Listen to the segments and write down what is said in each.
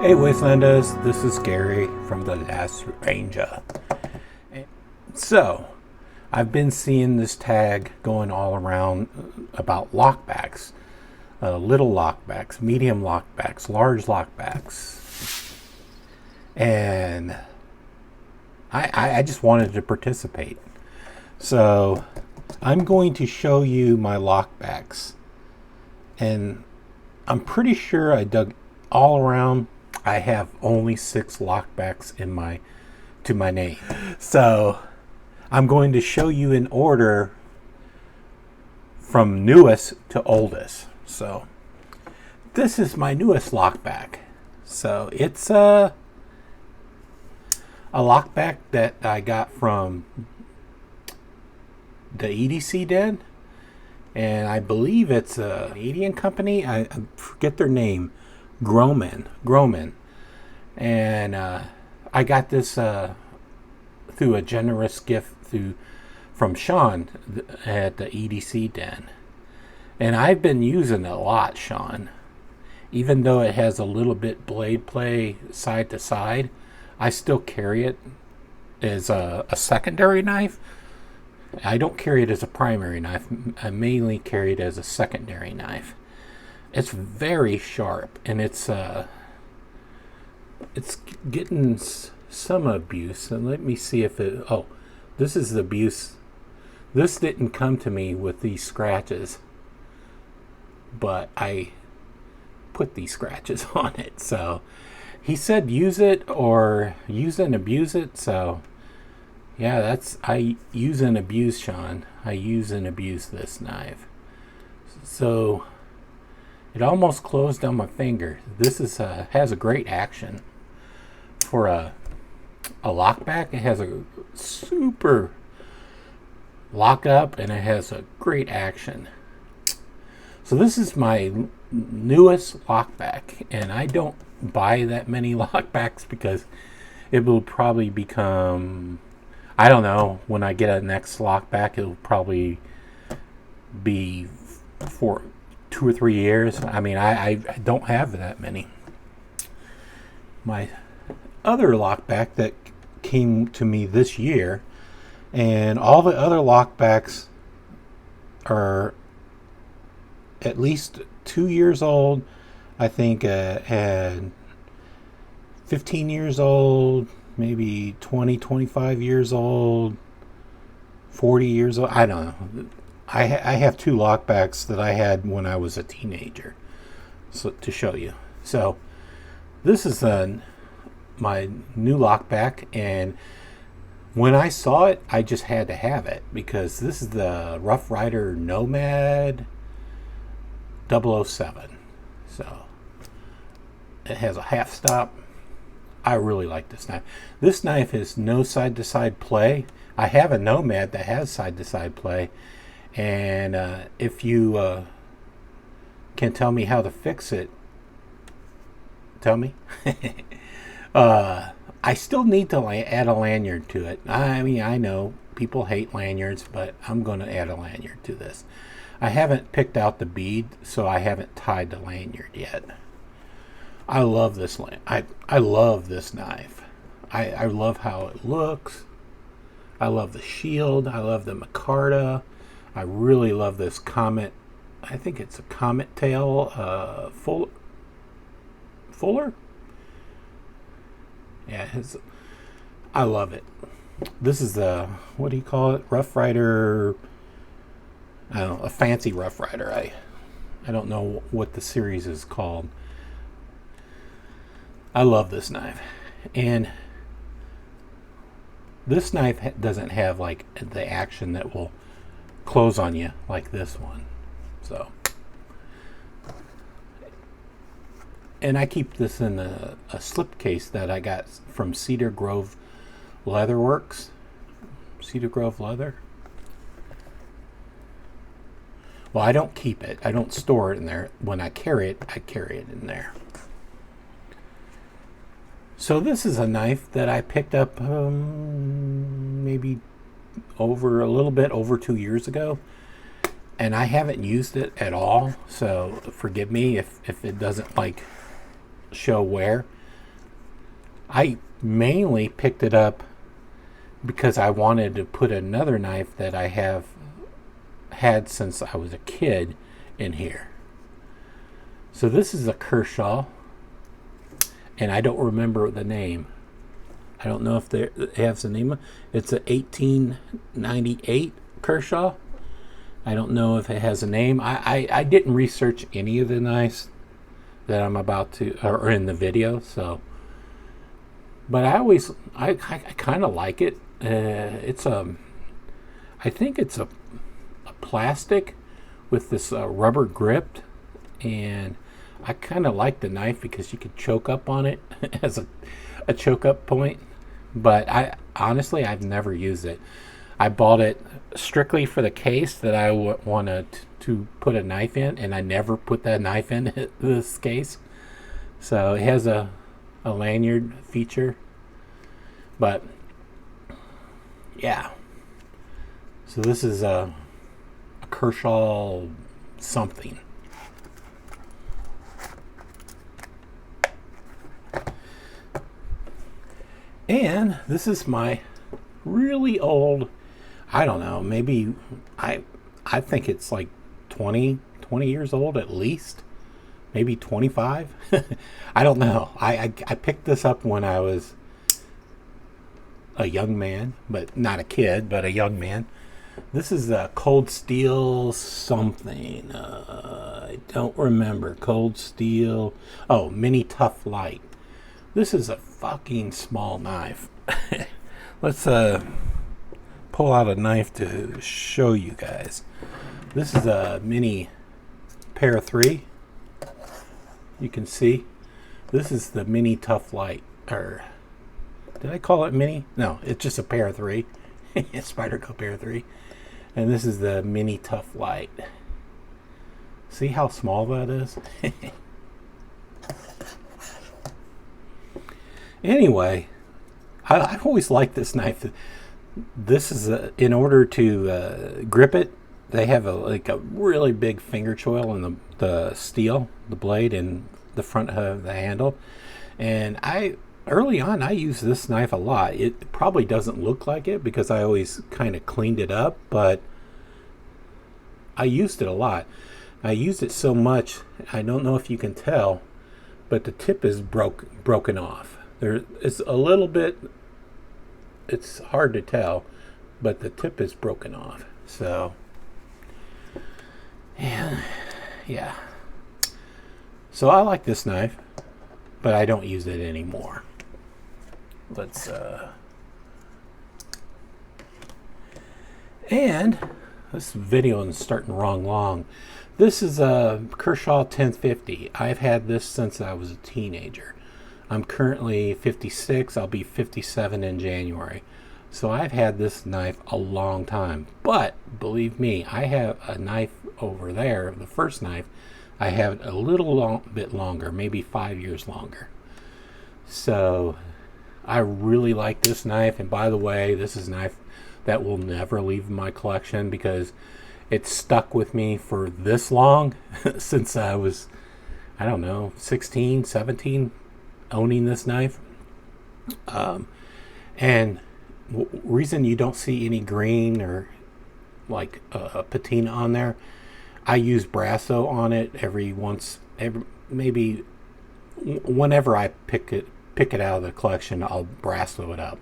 Hey Wastelanders, this is Gary from the Last Ranger. So, I've been seeing this tag going all around about lockbacks. Little lockbacks, medium lockbacks, large lockbacks. And I just wanted to participate. So, I'm going to show you my lockbacks. And I'm pretty sure I dug all around. I have only 6 lockbacks to my name. So I'm going to show you in order from newest to oldest. So this is my newest lockback. So it's a lockback that I got from the EDC den. And I believe it's a Canadian company. I forget their name. Groman. And I got this through a generous gift from Sean at the EDC den. And I've been using it a lot, Sean. Even though it has a little bit blade play side to side, I still carry it as a secondary knife. I don't carry it as a primary knife. I mainly carry it as a secondary knife. It's very sharp, and it's getting some abuse. And let me see if it. Oh, this is the abuse. This didn't come to me with these scratches, but I put these scratches on it. So he said use it or use and abuse it. So yeah, I use and abuse, Sean. I use and abuse this knife. So it almost closed on my finger. This has a great action for a lockback. It has a super lockup and it has a great action. So this is my newest lockback, and I don't buy that many lockbacks because it will probably become, I don't know, when I get a next lockback, it'll probably be for 2 or 3 years. I mean, I don't have that many. My other lockback that came to me this year, and all the other lockbacks are at least 2 years old. I think and 15 years old, maybe 20, 25 years old, 40 years old. I don't know. I have 2 lockbacks that I had when I was a teenager, so to show you. So this is my new lockback, and when I saw it, I just had to have it because this is the Rough Rider Nomad 007. So it has a half stop. I really like this knife. This knife has no side-to-side play. I have a Nomad that has side-to-side play. And if you can tell me how to fix it, tell me. I still need to add a lanyard to it. I mean, I know people hate lanyards, but I'm going to add a lanyard to this. I haven't picked out the bead, so I haven't tied the lanyard yet. I love this I love this knife. I love how it looks. I love the shield. I love the micarta. I really love this Comet. I think it's a Comet tail Fuller. Yeah, I love it. This is the, what do you call it? Rough Rider. I don't know, a fancy Rough Rider. I don't know what the series is called. I love this knife. And this knife doesn't have like the action that will close on you like this one. So, and I keep this in a slipcase that I got from Cedar Grove Leatherworks. Cedar Grove Leather. Well, I don't keep it. I don't store it in there. When I carry it in there. So this is a knife that I picked up maybe a little bit over 2 years ago, and I haven't used it at all, so forgive me if it doesn't like show wear. I mainly picked it up because I wanted to put another knife that I have had since I was a kid in here. So this is a Kershaw, and I don't remember the name. I don't know if it has the name. It's a 1898 Kershaw. I don't know if it has a name. I didn't research any of the knives that I'm about to, or in the video, so. But I kind of like it. I think it's a plastic with this rubber grip, and I kind of like the knife because you could choke up on it as a choke up point. But honestly, I've never used it. I bought it strictly for the case that I wanted to put a knife in, and I never put that knife in this case. So it has a lanyard feature. But yeah. So this is a Kershaw something. And this is my really old, I don't know, maybe I think it's like 20 years old at least, maybe 25. I don't know. I picked this up when I was a young man, but not a kid, but a young man. This is a Cold Steel something. I don't remember. Cold Steel. Oh, Mini Tough Light. This is a fucking small knife. Let's pull out a knife to show you guys. This is a Mini Pair 3. You can see. This is the Mini Tough Light. Or did I call it Mini? No, it's just a Pair 3. Spyderco Pair 3. And this is the Mini Tough Light. See how small that is? Anyway, I've always liked this knife. This is in order to grip it, they have like a really big finger choil in the steel, the blade, and the front of the handle. And early on, I used this knife a lot. It probably doesn't look like it because I always kind of cleaned it up, but I used it a lot. I used it so much, I don't know if you can tell, but the tip is broken off. It's a little bit, it's hard to tell, but the tip is broken off. So, yeah. So I like this knife, but I don't use it anymore. Let's, and this video is starting long. This is a Kershaw 1050. I've had this since I was a teenager. I'm currently 56. I'll be 57 in January. So I've had this knife a long time. But believe me, I have a knife over there, the first knife, I have it a little bit longer, maybe 5 years longer. So I really like this knife. And by the way, this is a knife that will never leave my collection because it's stuck with me for this long since I was, I don't know, 16, 17, owning this knife. And reason you don't see any green or like a patina on there, I use Brasso on it maybe whenever I pick it out of the collection, I'll Brasso it up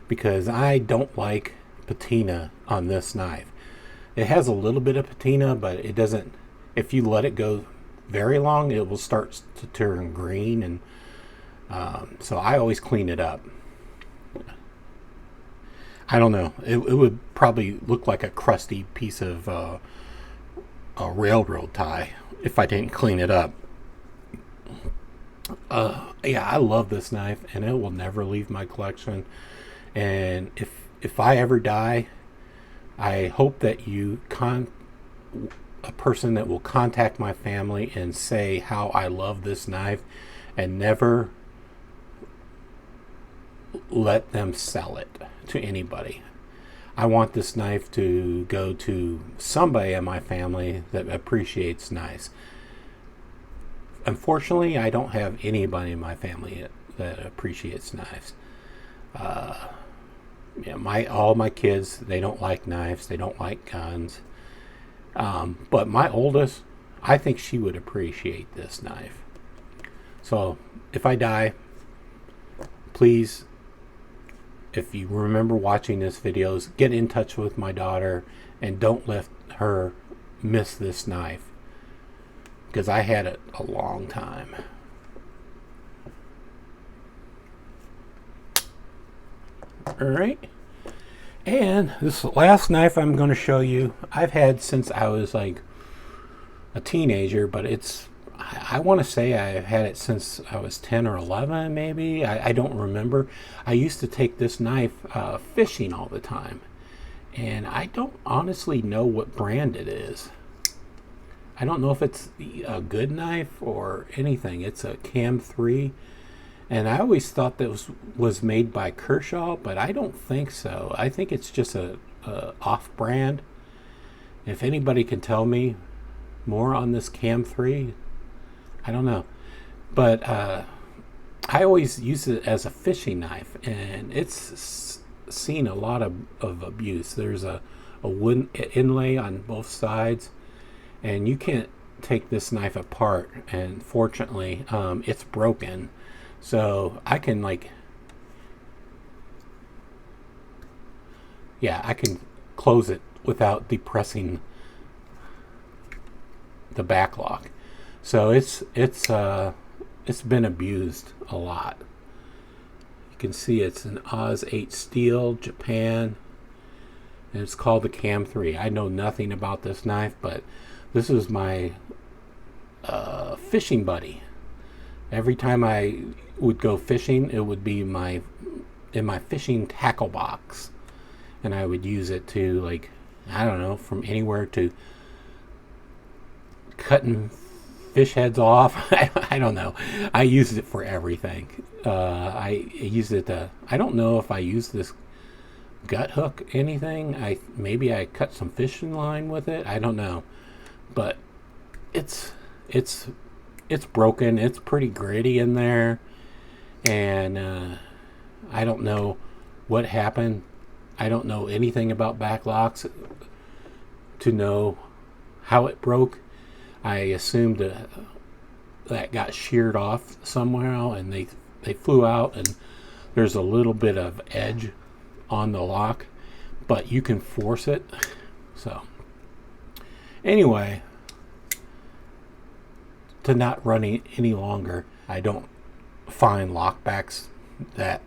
because I don't like patina on this knife. It has a little bit of patina, but it doesn't, if you let it go very long, it will start to turn green, and so I always clean it up. I don't know, it would probably look like a crusty piece of a railroad tie if I didn't clean it up. Yeah, I love this knife, and it will never leave my collection. And if I ever die, I hope that a person that will contact my family and say how I love this knife, and never let them sell it to anybody. I want this knife to go to somebody in my family that appreciates knives. Unfortunately, I don't have anybody in my family that appreciates knives. Yeah, all my kids, they don't like knives, they don't like guns. But my oldest, I think she would appreciate this knife. So if I die, please, if you remember watching this videos, get in touch with my daughter and don't let her miss this knife, because I had it a long time. Alright, and this last knife I'm going to show you, I've had since I was like a teenager, but I want to say I've had it since I was 10 or 11 maybe. I don't remember. I used to take this knife fishing all the time, and I don't honestly know what brand it is. I don't know if it's a good knife or anything. It's a CAM3. And I always thought that was made by Kershaw, but I don't think so. I think it's just a off-brand. If anybody can tell me more on this CAM3, I don't know. But I always use it as a fishing knife, and it's seen a lot of abuse. There's a wooden inlay on both sides, and you can't take this knife apart, and fortunately it's broken. So I can I can close it without depressing the back lock. So it's been abused a lot. You can see it's an Oz 8 steel, Japan, and it's called the CAM3. I know nothing about this knife, but this is my fishing buddy. Every time I would go fishing, it would be in my fishing tackle box, and I would use it to, like, I don't know, from anywhere to cutting fish heads off. I don't know. I used it for everything. I used it to, I don't know if I used this gut hook anything. Maybe I cut some fishing line with it. I don't know, but it's broken. It's pretty gritty in there, and I don't know what happened. I don't know anything about backlocks to know how it broke. I assumed that got sheared off somewhere, and they flew out, and there's a little bit of edge on the lock, but you can force it. So anyway, to not run any longer, I don't find lockbacks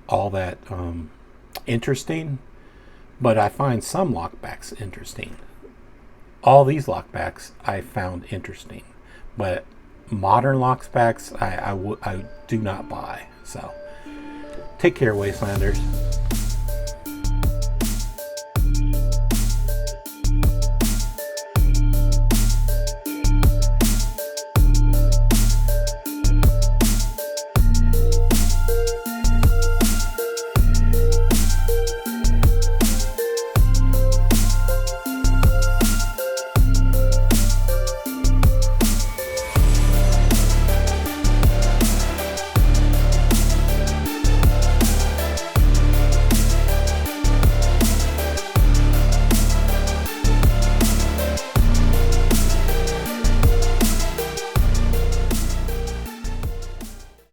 all that interesting, but I find some lockbacks interesting. All these lockbacks I found interesting, but modern lockbacks I do not buy. So take care, Wastelanders.